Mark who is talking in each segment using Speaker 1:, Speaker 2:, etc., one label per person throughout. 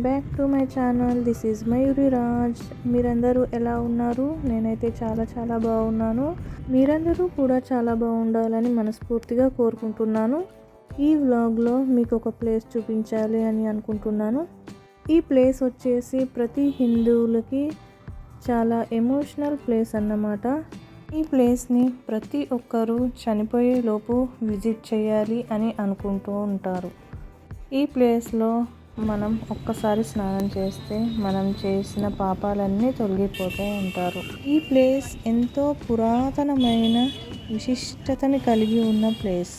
Speaker 1: Back to my channel. This is Mayuri Raj. మీరందరూ ఎలా ఉన్నారు? నేనైతే చాలా బాగున్నాను. మీరందరూ కూడా చాలా బాగుండాలని మనస్ఫూర్తిగా కోరుకుంటున్నాను. ఈ వ్లాగ్లో మీకు ఒక ప్లేస్ చూపించాలి అని అనుకుంటున్నాను. ఈ ప్లేస్ వచ్చేసి ప్రతి హిందువులకి చాలా ఎమోషనల్ ప్లేస్ అన్నమాట. ఈ ప్లేస్ని ప్రతి ఒక్కరూ చనిపోయే లోపు విజిట్ చేయాలి అని అనుకుంటూ ఉంటారు. ఈ ప్లేస్లో మనం ఒక్కసారి స్నానం చేస్తే మనం చేసిన పాపాలన్నీ తొలగిపోతాయి అంటారు. ఈ ప్లేస్ ఎంతో పురాతనమైన విశిష్టతని కలిగి ఉన్న ప్లేస్.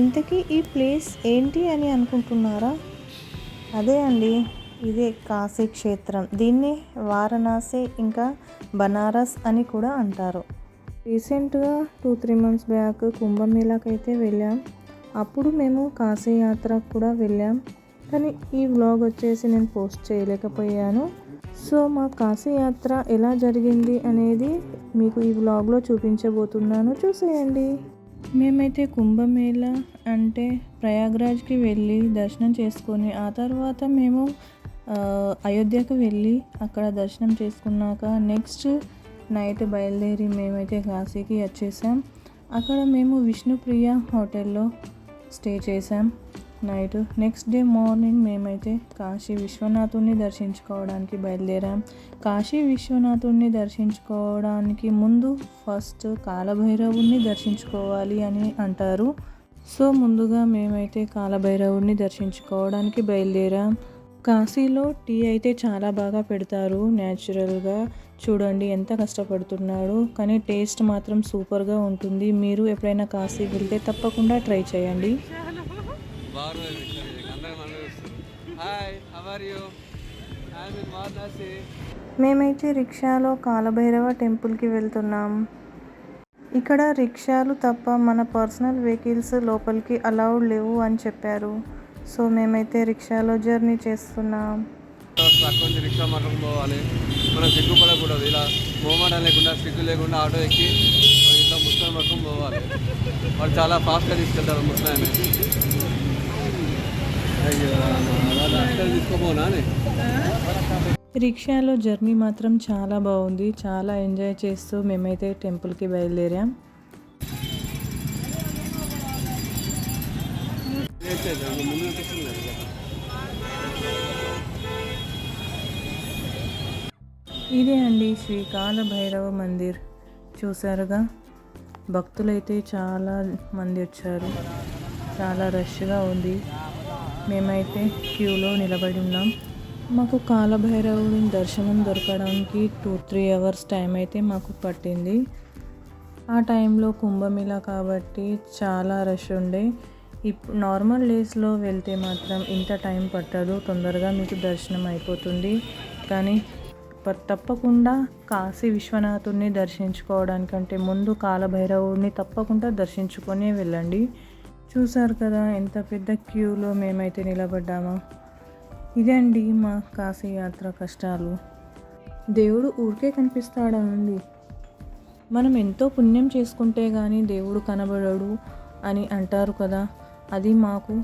Speaker 1: ఇంతకీ ఈ ప్లేస్ ఏంటి అని అనుకుంటున్నారా? అదే అండి, ఇదే కాశీ క్షేత్రం. దీన్ని వారణాసి ఇంకా బనారస్ అని కూడా అంటారు. రీసెంట్గా 2-3 months బ్యాక్ కుంభమేళాకి అయితే వెళ్ళాం. అప్పుడు మేము కాశీ యాత్ర కూడా వెళ్ళాం. కానీ ఈ వ్లాగ్ వచ్చేసి నేను పోస్ట్ చేయలేకపోయాను. సో మా కాశీ యాత్ర ఎలా జరిగింది అనేది మీకు ఈ వ్లాగ్లో చూపించబోతున్నాను, చూసేయండి. మేమైతే కుంభమేళా అంటే ప్రయాగ్రాజ్కి వెళ్ళి దర్శనం చేసుకొని ఆ తర్వాత మేము అయోధ్యకు వెళ్ళి అక్కడ దర్శనం చేసుకున్నాక నెక్స్ట్ నైట్ బయలుదేరి మేమైతే కాశీకి వచ్చేసాం. అక్కడ మేము విష్ణుప్రియ హోటల్లో స్టే చేసాం నైట్. నెక్స్ట్ డే మార్నింగ్ మేమైతే కాశీ విశ్వనాథుని దర్శించుకోవడానికి బయలుదేరాం. కాశీ విశ్వనాథుని దర్శించుకోవడానికి ముందు ఫస్ట్ కాలభైరవుని దర్శించుకోవాలి అని అంటారు. సో ముందుగా మేమైతే కాలభైరవుని దర్శించుకోవడానికి బయలుదేరాం. కాశీలో టీ అయితే చాలా బాగా పెడతారు న్యాచురల్గా. చూడండి ఎంత కష్టపడుతున్నాడు, కానీ టేస్ట్ మాత్రం సూపర్గా ఉంటుంది. మీరు ఎప్పుడైనా కాశీ వెళ్తే తప్పకుండా ట్రై చేయండి. మేమైతే రిక్షాలో కాలభైరవ టెంపుల్కి వెళ్తున్నాం. ఇక్కడ రిక్షాలు తప్ప మన పర్సనల్ వెహికల్స్ లోపలికి అలౌడ్ లేవు అని చెప్పారు. సో మేమైతే రిక్షాలో జర్నీ చేస్తున్నాం.
Speaker 2: రిక్షా మార్గం పోవాలి, మనం సిగ్గుపడకూడదు. ఇలా మోమాట లేకుండా సిగ్గు లేకుండా ఆటో ఎక్కి ఇట్లా ముస్లిం మార్గం పోవాలి. వాళ్ళు చాలా ఫాస్ట్గా తీసుకెళ్తారు ముస్లిం. తీసుకోపోనా
Speaker 1: రిక్షాలో జర్నీ మాత్రం చాలా బాగుంది. చాలా ఎంజాయ్ చేస్తూ మేమైతే టెంపుల్కి బయలుదేరాం. ఇదే అండి శ్రీ కాలభైరవ మందిర్. చూసారుగా, భక్తులైతే చాలా మంది వచ్చారు. చాలా రష్గా ఉంది. మేమైతే క్యూలో నిలబడి ఉన్నాం. మాకు కాలభైరవుని దర్శనం దొరకడానికి 2-3 hours టైం అయితే మాకు పట్టింది. ఆ టైంలో కుంభమేళా కాబట్టి చాలా రష్ ఉండే. ఇప్పుడు నార్మల్ డేస్లో వెళ్తే మాత్రం ఇంత టైం పట్టదు, తొందరగా మీకు దర్శనం అయిపోతుంది. కానీ తప్పకుండా కాశీ విశ్వనాథుని దర్శించుకోవడానికంటే ముందు కాలభైరవుని తప్పకుండా దర్శించుకొని వెళ్ళండి. చూసారు కదా ఎంత పెద్ద క్యూలో మేమైతే నిలబడ్డామో. ఇదే అండి మా కాశీ యాత్ర కష్టాలు. దేవుడు ఊరికే కనిపిస్తాడా అండి? మనం ఎంతో పుణ్యం చేసుకుంటే కానీ దేవుడు కనబడడు అని అంటారు కదా, అది మాకు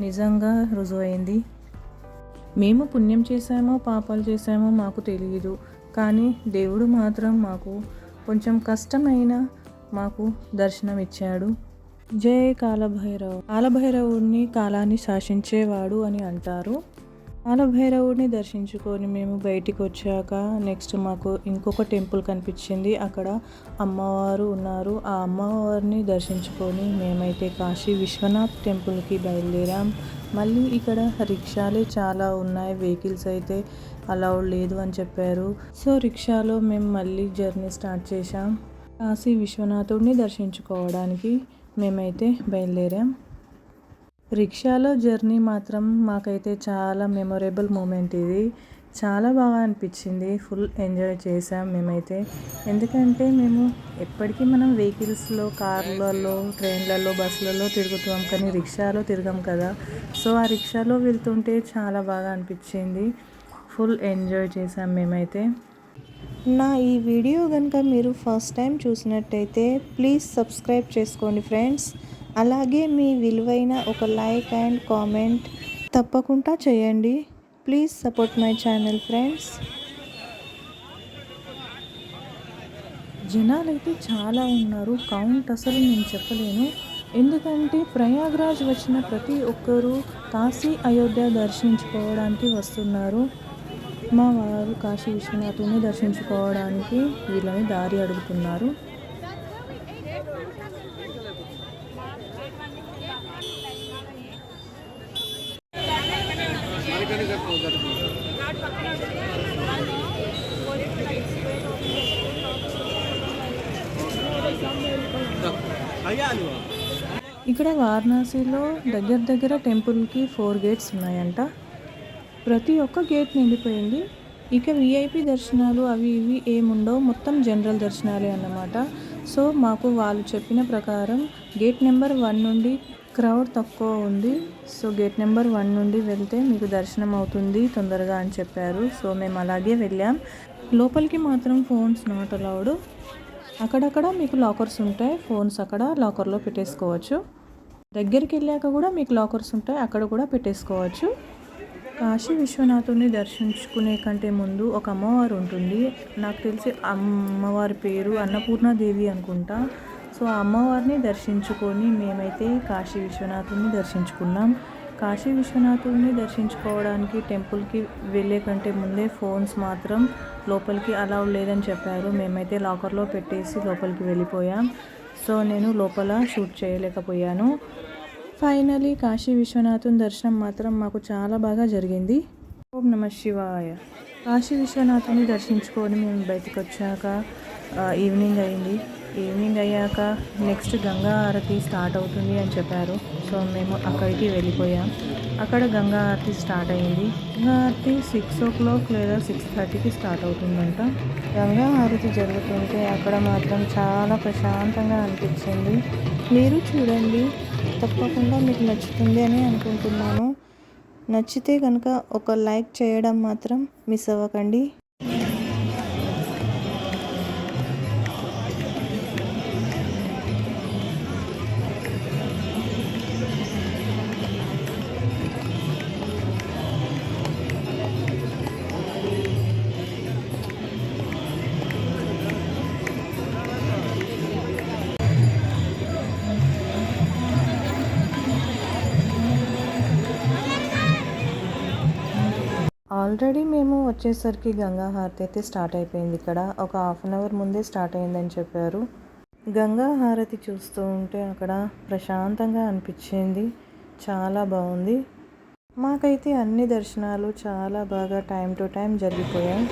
Speaker 1: నిజంగా రుజువైంది. మేము పుణ్యం చేసామో పాపాలు చేసామో మాకు తెలియదు, కానీ దేవుడు మాత్రం మాకు కొంచెం కష్టమైన మాకు దర్శనం ఇచ్చాడు. జై కాలభైరవ్. కాలభైరవుడిని కాలాన్ని శాసించేవాడు అని అంటారు. కాలభైరవుడిని దర్శించుకొని మేము బయటికి వచ్చాక నెక్స్ట్ మాకు ఇంకొక టెంపుల్ కనిపించింది. అక్కడ అమ్మవారు ఉన్నారు. ఆ అమ్మవారిని దర్శించుకొని మేమైతే కాశీ విశ్వనాథ్ టెంపుల్కి బయలుదేరాం. మళ్ళీ ఇక్కడ రిక్షాలే చాలా ఉన్నాయి, వెహికల్స్ అయితే అలౌడ్ లేదు అని చెప్పారు. సో రిక్షాలో మేము మళ్ళీ జర్నీ స్టార్ట్ చేసాం. కాశీ విశ్వనాథుడిని దర్శించుకోవడానికి మేమైతే బయలుదేరాం. రిక్షాలో జర్నీ మాత్రం మాకైతే చాలా మెమొరబుల్ మూమెంట్. ఇది చాలా బాగా అనిపించింది. ఫుల్ ఎంజాయ్ చేసాం మేమైతే. ఎందుకంటే మేము ఎప్పటికీ మనం వెహికల్స్లో, కార్లలో, ట్రైన్లలో, బస్సులలో తిరుగుతాం, కానీ రిక్షాలో తిరగం కదా. సో ఆ రిక్షాలో వెళ్తుంటే చాలా బాగా అనిపించింది. ఫుల్ ఎంజాయ్ చేసాం మేమైతే. నా ఈ వీడియో కనుక మీరు ఫస్ట్ టైం చూసినట్టయితే ప్లీజ్ సబ్స్క్రైబ్ చేసుకోండి ఫ్రెండ్స్. అలాగే మీ విలువైన ఒక లైక్ అండ్ కామెంట్ తప్పకుండా చేయండి. Please support my channel friends. జనాలైతే చాలా ఉన్నారు, కౌంట్ అసలు నేను చెప్పలేను. ఎందుకంటే ప్రయాగ్రాజ్ వచ్చిన ప్రతి ఒక్కరూ కాశీ అయోధ్య దర్శించుకోవడానికి వస్తున్నారు. మా వారు కాశీ విశ్వనాథుని దర్శించుకోవడానికి వీళ్ళని దారి అడుగుతున్నారు. ఇక్కడ వారణాసిలో దగ్గర టెంపుల్కి 4 గేట్స్ ఉన్నాయంట. ప్రతి ఒక్క గేట్ నిండిపోయింది. ఇక విఐపి దర్శనాలు అవి ఇవి ఏముండవు, మొత్తం జనరల్ దర్శనాలే అన్నమాట. సో మాకు వాళ్ళు చెప్పిన ప్రకారం గేట్ నెంబర్ 1 నుండి క్రౌడ్ తక్కువ ఉంది. సో గేట్ నెంబర్ 1 నుండి వెళ్తే మీకు దర్శనం అవుతుంది తొందరగా అని చెప్పారు. సో మేము అలాగే వెళ్ళాం. లోపలికి మాత్రం ఫోన్స్ నాట్ అలౌడ్. అక్కడక్కడ మీకు లాకర్స్ ఉంటాయి, ఫోన్స్ అక్కడ లాకర్లో పెట్టేసుకోవచ్చు. దగ్గరికి వెళ్ళాక కూడా మీకు లాకర్స్ ఉంటాయి, అక్కడ కూడా పెట్టేసుకోవచ్చు. కాశీ విశ్వనాథుని దర్శించుకునే కంటే ముందు ఒక అమ్మవారు ఉంటుంది. నాకు తెలిసి అమ్మవారి పేరు అన్నపూర్ణాదేవి అనుకుంటా. సో ఆ అమ్మవారిని దర్శించుకొని మేమైతే కాశీ విశ్వనాథుని దర్శించుకున్నాం. కాశీ విశ్వనాథుని దర్శించుకోవడానికి టెంపుల్కి వెళ్ళే కంటే ముందే ఫోన్స్ మాత్రం లోపలికి అలౌ లేదని చెప్పారు. మేమైతే లాకర్లో పెట్టేసి లోపలికి వెళ్ళిపోయాం. సో నేను లోపల షూట్ చేయలేకపోయాను. ఫైనలీ కాశీ విశ్వనాథుని దర్శనం మాత్రం మాకు చాలా బాగా జరిగింది. ఓం నమః శివాయ. కాశీ విశ్వనాథుని దర్శించుకొని మేము బయటకు వచ్చాక ఈవినింగ్ అయింది. ఈవినింగ్ అయ్యాక నెక్స్ట్ గంగా హారతి స్టార్ట్ అవుతుంది అని చెప్పారు. సో మేము అక్కడికి వెళ్ళిపోయాం. అక్కడ గంగా హారతి స్టార్ట్ అయింది. గంగా హారతి 6 o'clock లేదా 6:30కి స్టార్ట్ అవుతుందంట. గంగా హారతి జరుగుతుంటే అక్కడ మాత్రం చాలా ప్రశాంతంగా అనిపించింది. మీరు చూడండి, తప్పకుండా మీకు నచ్చుతుంది అని అనుకుంటున్నాను. నచ్చితే కనుక ఒక లైక్ చేయడం మాత్రం మిస్ అవ్వకండి. ఆల్రెడీ మేము వచ్చేసరికి గంగా హారతి అయితే స్టార్ట్ అయిపోయింది. ఇక్కడ ఒక 1/2 hour ముందే స్టార్ట్ అయిందని చెప్పారు. గంగా హారతి చూస్తూ ఉంటే అక్కడ ప్రశాంతంగా అనిపించింది, చాలా బాగుంది. మాకైతే అన్ని దర్శనాలు చాలా బాగా టైం టు టైం జరిగిపోయాయి.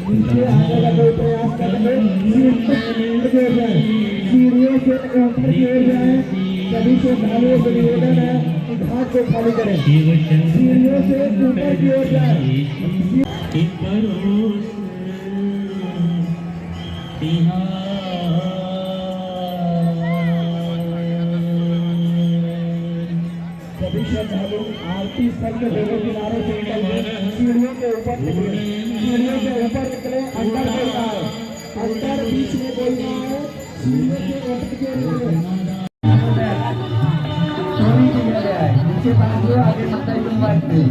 Speaker 3: नीचे आने का कोई प्रयास कर रहे सीढ़ियों से ऊपर की ओर जाए। सभी से भाइयों से निवेदन है कि घाट को खाली करें। सीढ़ियों से ऊपर की ओर जाए। सभी श्रद्धालु आरती स्थल के दोनों किनारों से निकल सीढ़ियों के ऊपर निकले। सीढ़ियों के ऊपर निकले। अंदर कोई ना हो, अंदर बीच में कोई ना हो। सीढ़ियों के ऊपर के चोरी की जाए नीचे बांध दो, आगे माता की बात नहीं।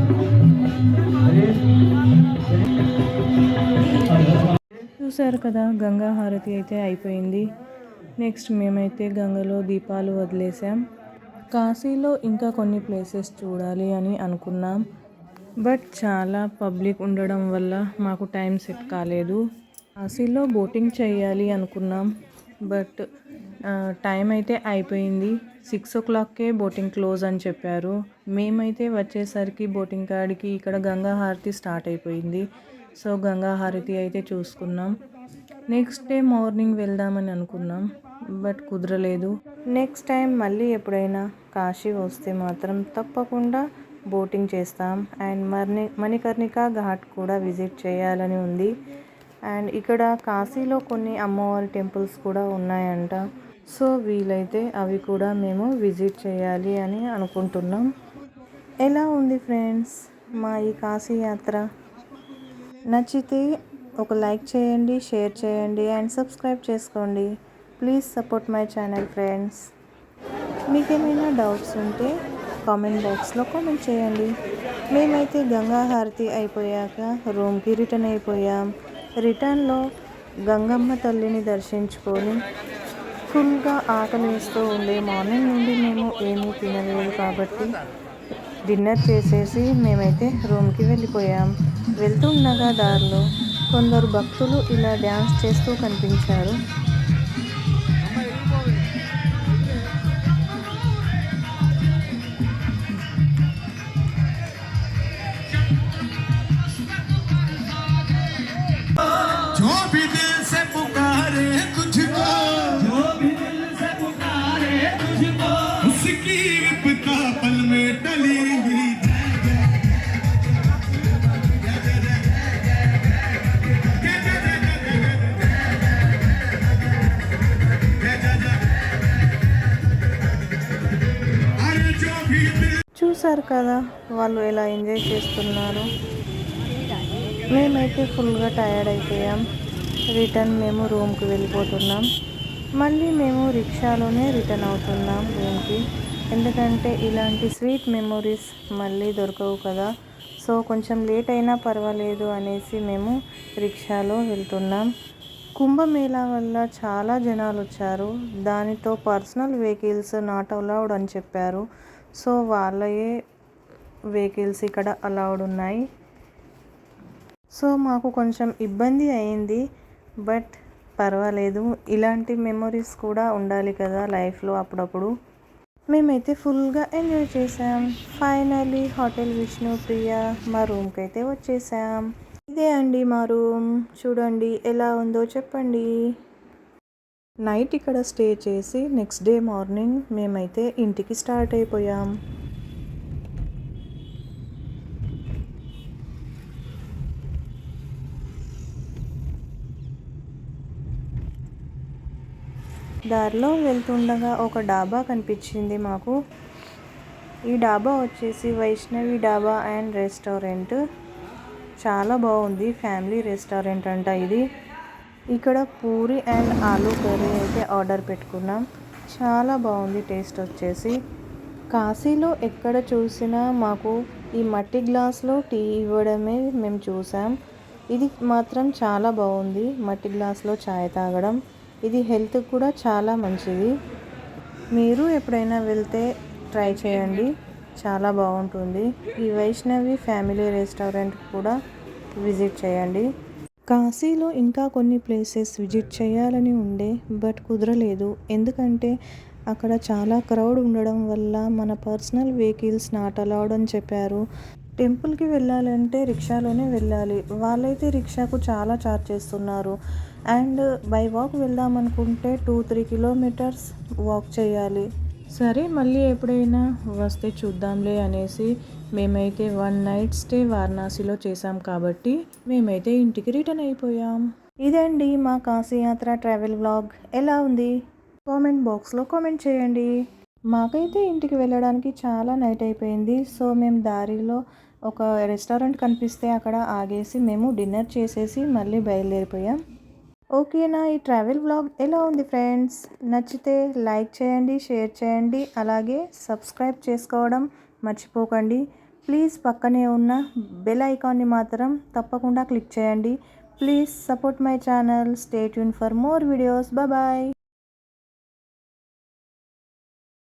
Speaker 1: చూసారు కదా, గంగా హారతి అయితే అయిపోయింది. నెక్స్ట్ మేమైతే గంగలో దీపాలు వదిలేసాం. కాశీలో ఇంకా కొన్ని ప్లేసెస్ చూడాలి అని అనుకున్నాం, బట్ చాలా పబ్లిక్ ఉండడం వల్ల మాకు టైం సెట్ కాలేదు. కాశీలో బోటింగ్ చేయాలి అనుకున్నాం, బట్ టైం అయితే అయిపోయింది. 6 o'clockకే బోటింగ్ క్లోజ్ అని చెప్పారు. మేమైతే వచ్చేసరికి బోటింగ్ కాడికి ఇక్కడ గంగా హారతి స్టార్ట్ అయిపోయింది. సో గంగా హారతి అయితే చూసుకున్నాం. నెక్స్ట్ డే మార్నింగ్ వెళ్దామని అనుకున్నాం, బట్ కుదరలేదు. నెక్స్ట్ టైం మళ్ళీ ఎప్పుడైనా కాశీ వస్తే మాత్రం తప్పకుండా బోటింగ్ చేస్తాం. అండ్ మణికర్ణిక ఘాట్ కూడా విజిట్ చేయాలని ఉంది. అండ్ ఇక్కడ కాశీలో కొన్ని అమ్మవారి టెంపుల్స్ కూడా ఉన్నాయంట. సో వీలైతే అవి కూడా మేము విజిట్ చేయాలి అని అనుకుంటున్నాం. ఎలా ఉంది ఫ్రెండ్స్ మా ఈ కాశీ యాత్ర? నచ్చితే ఒక లైక్ చేయండి, షేర్ చేయండి అండ్ సబ్స్క్రైబ్ చేసుకోండి. Please support my channel friends. మీకేమైనా డౌట్స్ ఉంటే కామెంట్ బాక్స్లో కామెంట్ చేయండి. మేమైతే గంగా హారతి అయిపోయాక రూమ్కి రిటర్న్ అయిపోయాం. రిటర్న్లో గంగమ్మ తల్లిని దర్శించుకొని ఫుల్గా ఆకలి వేస్తూ ఉండే. మార్నింగ్ నుండి మేము ఏమీ తినలేదు కాబట్టి డిన్నర్ చేసేసి మేమైతే రూమ్కి వెళ్ళిపోయాం. వెళ్తుండగా దారిలో కొందరు భక్తులు ఇలా డ్యాన్స్ చేస్తూ కనిపించారు.
Speaker 4: जो भी दिल से पुकारे तुझको, जो भी दिल से पुकारे तुझको, उसकी विपदा पल में टलेगी. अरे जो भी दिल
Speaker 1: చూసారు కదా వాళ్ళు ఎలా ఎంజాయ్ చేస్తున్నారు. మేమైతే ఫుల్గా టయర్డ్ అయిపోయాం. రిటర్న్ మేము రూమ్కి వెళ్ళిపోతున్నాం. మళ్ళీ మేము రిక్షాలోనే రిటర్న్ అవుతున్నాం రూమ్కి. ఎందుకంటే ఇలాంటి స్వీట్ మెమొరీస్ మళ్ళీ దొరకవు కదా. సో కొంచెం లేట్ అయినా పర్వాలేదు అనేసి మేము రిక్షాలో వెళ్తున్నాం. కుంభమేళా వల్ల చాలా జనాలు వచ్చారు. దానితో పర్సనల్ వెహికల్స్ నాట్ అలౌడ్ అని చెప్పారు. సో వాళ్ళయే వెహికల్స్ ఇక్కడ అలౌడ్ ఉన్నాయి. సో మాకు కొంచెం ఇబ్బంది అయింది, బట్ పర్వాలేదు. ఇలాంటి మెమొరీస్ కూడా ఉండాలి కదా లైఫ్లో అప్పుడప్పుడు. మేమైతే ఫుల్గా ఎంజాయ్ చేసాం. ఫైనల్లీ హోటల్ విష్ణుప్రియ మా రూమ్కి అయితే వచ్చేసాం. ఇదే అండి మా రూమ్. చూడండి ఎలా ఉందో చెప్పండి. నైట్ ఇక్కడ స్టే చేసి నెక్స్ట్ డే మార్నింగ్ మేమైతే ఇంటికి స్టార్ట్ అయిపోయాం. దారిలో వెళ్తుండగా ఒక డాబా కనిపించింది మాకు. ఈ డాబా వచ్చేసి వైష్ణవి డాబా అండ్ రెస్టారెంట్. చాలా బాగుంది. ఫ్యామిలీ రెస్టారెంట్ అంట ఇది. ఇక్కడ పూరి అండ్ ఆలూ కర్రీ అయితే ఆర్డర్ పెట్టుకున్నాం. చాలా బాగుంది టేస్ట్ వచ్చేసి. కాశీలో ఎక్కడ చూసినా మాకు ఈ మట్టి గ్లాస్లో టీ ఇవ్వడమే మేము చూసాం. ఇది మాత్రం చాలా బాగుంది, మట్టి గ్లాస్లో చాయ్ తాగడం. ఇది హెల్త్కి కూడా చాలా మంచిది. మీరు ఎప్పుడైనా వెళ్తే ట్రై చేయండి, చాలా బాగుంటుంది. ఈ వైష్ణవి ఫ్యామిలీ రెస్టారెంట్ కూడా విజిట్ చేయండి. కాశీలో ఇంకా కొన్ని ప్లేసెస్ విజిట్ చేయాలని ఉండే, బట్ కుదరలేదు. ఎందుకంటే అక్కడ చాలా క్రౌడ్ ఉండడం వల్ల మన పర్సనల్ వెహికల్స్ నాట్ అలౌడ్ అని చెప్పారు. టెంపుల్కి వెళ్ళాలంటే రిక్షాలోనే వెళ్ళాలి. వాళ్ళైతే రిక్షాకు చాలా ఛార్జ్ చేస్తున్నారు. అండ్ బై వాక్ వెళ్దాం అనుకుంటే 2-3 కిలోమీటర్స్ వాక్ చేయాలి. సరే మళ్ళీ ఎప్పుడైనా వస్తే చూద్దాంలే అనేసి మేమైతే 1 నైట్ స్టే వారణాసిలో చేసాం కాబట్టి మేమైతే ఇంటికి రిటర్న్ అయిపోయాం. ఇదండి మా కాశీయాత్ర ట్రావెల్ వ్లాగ్. ఎలా ఉంది కామెంట్ బాక్స్లో కామెంట్ చేయండి. మాకైతే ఇంటికి వెళ్ళడానికి చాలా నైట్ అయిపోయింది. సో మేము దారిలో ఒక రెస్టారెంట్ కనిపిస్తే అక్కడ ఆగేసి మేము డిన్నర్ చేసేసి మళ్ళీ బయలుదేరిపోయాం. ఓకేనా, ఈ ట్రావెల్ వ్లాగ్ ఎలా ఉంది ఫ్రెండ్స్? నచ్చితే లైక్ చేయండి, షేర్ చేయండి, అలాగే సబ్స్క్రైబ్ చేసుకోవడం మర్చిపోకండి. ప్లీజ్ పక్కనే ఉన్న బెల్ ఐకాన్ని మాత్రం తప్పకుండా క్లిక్ చేయండి. Please support my channel. Stay tune for more videos. Bye.